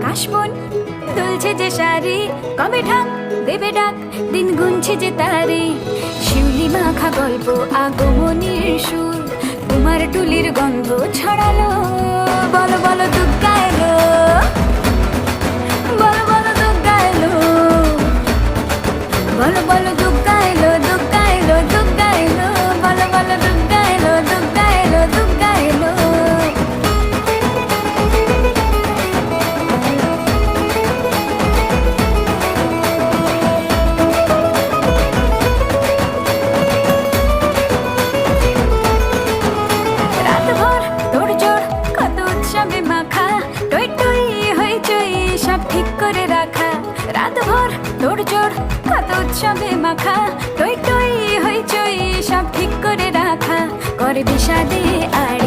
কাশবন দুলছে যে শাড়ি, কবে ঢাক দেবে ডাক, দিন গুনছে যে তারে। শিউলি মাখা গল্প, আগমনীর সুর, তোমার টুলির গন্ধ ছড়ালো। বলো বলো দুর্গা এলো, বলো বলো দুর্গা এলো, বলো বলো দুর্গা এলো, দুর্গা এলো, দুর্গা এলো, বলো বলো দুর্গা এলো, দুর্গা এলো, দুর্গা এলো। রাতভর তোড়জোড়, কত উৎসবে মাখা, টই টই হইচই সব ঠিক করে রাখা। রাতভর তোড়জোড়, কত উৎসবে মাখা, টই টই হইচই সব ঠিক করে রাখা। করে বিষাদে আর